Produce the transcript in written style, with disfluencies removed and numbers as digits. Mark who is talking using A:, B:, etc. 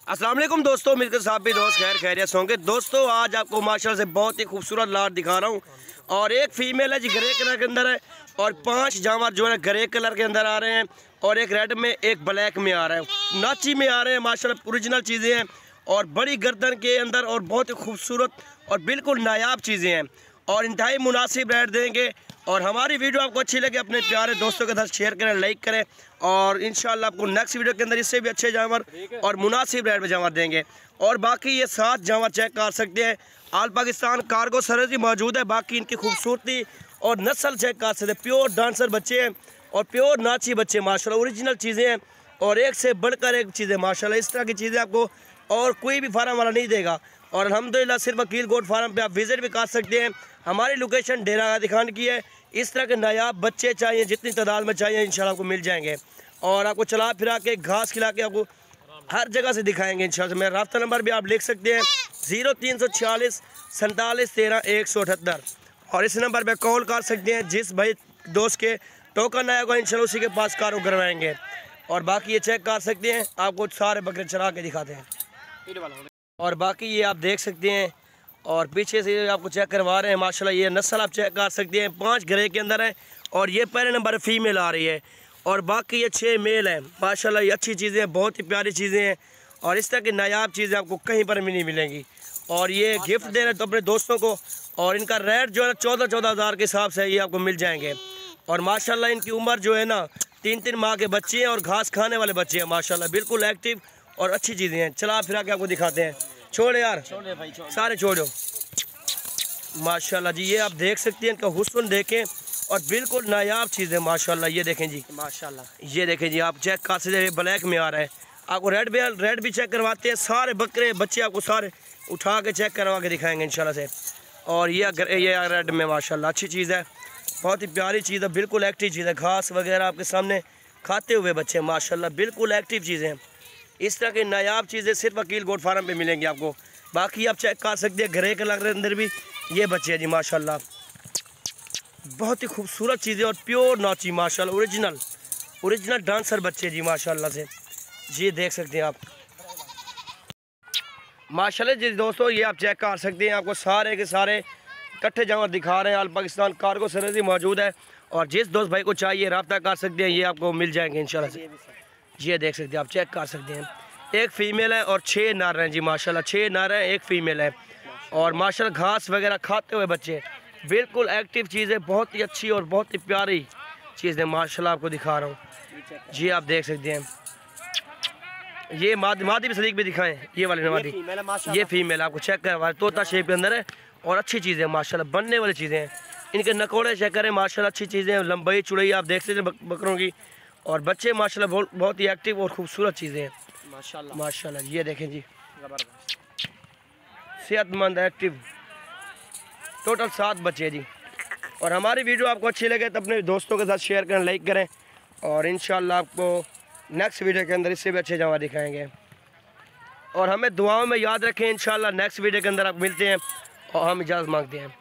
A: अस्सलाम वालेकुम दोस्तों, मिलकर साहब भी दोस्त खैरियत होंगे। दोस्तों आज आपको माशाल्लाह से बहुत ही खूबसूरत लाट दिखा रहा हूँ और एक फीमेल है जी ग्रे कलर के अंदर है और 5 जानवर जो है ग्रे कलर के अंदर आ रहे हैं और एक रेड में एक ब्लैक में आ रहा है, नाची में आ रहे हैं। माशाल्लाह ओरिजिनल चीज़ें हैं और बड़ी गर्दन के अंदर और बहुत ही खूबसूरत और बिल्कुल नायाब चीज़ें हैं और इंतहाई मुनासिब रेट देंगे। और हमारी वीडियो आपको अच्छी लगे अपने प्यारे दोस्तों के साथ शेयर करें, लाइक करें और इंशाल्लाह आपको नेक्स्ट वीडियो के अंदर इससे भी अच्छे जानवर और मुनासिब रेट में जानवर देंगे। और बाकी ये 7 जानवर चेक कर सकते हैं, आल पाकिस्तान कार्गो सर्विस भी मौजूद है। बाकी इनकी खूबसूरती और नस्ल चेक कर सकते हैं, प्योर डांसर बच्चे हैं और प्योर नाची बच्चे माशाल्लाह, ओरिजिनल चीज़ें हैं और एक से बढ़कर एक चीज़ें माशाल्लाह। इस तरह की चीज़ें आपको और कोई भी फार्म वाला नहीं देगा। और अल्हम्दुलिल्लाह सिर्फ वकील गोट फार्म पे आप विज़िट भी कर सकते हैं। हमारी लोकेशन डेरा गाजी खान की है। इस तरह के नायाब बच्चे चाहिए, जितनी तादाद में चाहिए इंशाल्लाह आपको मिल जाएंगे और आपको चला फिरा के घास खिला के आपको हर जगह से दिखाएंगे इंशाल्लाह। मेरा राब्ता नंबर भी आप लिख सकते हैं 0346 47 13 178 और इस नंबर पर कॉल कर सकते हैं। जिस भाई दोस्त के टोकन आएगा इंशाल्लाह उसी के पास कारों करवाएंगे। और बाकी ये चेक कर सकते हैं, आपको सारे बकरे चला के दिखाते हैं। और बाकी ये आप देख सकते हैं और पीछे से आपको चेक करवा रहे हैं माशाल्लाह। ये नस्ल आप चेक कर सकते हैं, 5 ग्रे के अंदर है और ये पहले नंबर फीमेल आ रही है और बाकी ये 6 मेल हैं माशाल्लाह। ये अच्छी चीज़ें हैं, बहुत ही प्यारी चीज़ें हैं और इस तरह की नायाब चीज़ें आपको कहीं पर भी नहीं मिलेंगी। और ये गिफ्ट दे रहे हैं तो अपने दोस्तों को और इनका रेट जो है 14-14 हज़ार के हिसाब से ये आपको मिल जाएंगे। और माशाल्लाह इनकी उम्र जो है ना 3-3 माह के बच्चे हैं और घास खाने वाले बच्चे हैं माशाल्लाह, बिल्कुल एक्टिव और अच्छी चीज़ें हैं। चला फिरा के आपको दिखाते हैं। छोड़ यार, छोड़ भाई, छोड़ सारे छोड़ो माशाल्लाह जी। ये आप देख सकते हैं, इनका हुस्न देखें और बिल्कुल नायाब चीज़ है माशाल्लाह। ये देखें जी माशाल्लाह, ये देखें जी, आप चेक कर सकते हैं। ब्लैक में आ रहा है, आपको रेड भी चेक करवाते हैं। सारे बकरे बच्चे आपको सारे उठा के चेक करवा के दिखाएंगे इंशाल्लाह से। और ये रेड में माशाल्लाह अच्छी चीज़ है, बहुत ही प्यारी चीज़ है, बिल्कुल एक्टिव चीज़ है। घास वगैरह आपके सामने खाते हुए बच्चे माशाल्लाह, बिल्कुल एक्टिव चीज़ें। इस तरह की नायाब चीज़ें सिर्फ वकील गोट फार्म पे मिलेंगी आपको। बाकी आप चेक कर सकते हैं, ग्रे कलर के अंदर भी ये बच्चे हैं जी माशाल्लाह, बहुत ही खूबसूरत चीज़ें और प्योर नाची माशाल्लाह, ओरिजिनल डांसर बच्चे जी माशाल्लाह से। ये देख सकते हैं आप माशाल्लाह जी। दोस्तों ये आप चेक कर सकते हैं, आपको सारे के सारे इकट्ठे जानवर दिखा रहे हैं। आल पाकिस्तान कार्गो सर्विस भी मौजूद है और जिस दोस्त भाई को चाहिए रब्ता कर सकते हैं, ये आपको मिल जाएंगे इंशाल्लाह से। ये देख सकते हैं, आप चेक कर सकते हैं। एक फ़ीमेल है और 6 नर हैं जी माशाल्लाह, 6 नर हैं, एक फ़ीमेल है और माशाल्लाह घास वगैरह खाते हुए बच्चे, बिल्कुल एक्टिव चीज़ है, बहुत ही अच्छी और बहुत ही प्यारी चीज़ है माशाल्लाह। आपको दिखा रहा हूँ जी, आप देख सकते हैं। ये मादी भी सलीक भी दिखाएं, ये वाले मादी, ये फीमेल आपको चेक करवा, तोता शेप के अंदर है और अच्छी चीज़ें माशाल्लाह, बनने वाली चीज़ें हैं। इनके नकोड़े चेक करें माशाल्लाह, अच्छी चीज़ें हैं, लंबाई चौड़ाई आप देख सकते हैं बकरों की और बच्चे माशाल्लाह बहुत ही एक्टिव और खूबसूरत चीज़ें हैं माशाल्लाह। ये देखें जी, सेहतमंद एक्टिव, टोटल 7 बच्चे जी। और हमारी वीडियो आपको अच्छी लगे तो अपने दोस्तों के साथ शेयर करें, लाइक करें और इंशाल्लाह आपको नेक्स्ट वीडियो के अंदर इससे भी अच्छे जानवर दिखाएंगे। और हमें दुआओं में याद रखें, इंशाल्लाह नेक्स्ट वीडियो के अंदर आप मिलते हैं और हम इजाज़त मांगते हैं।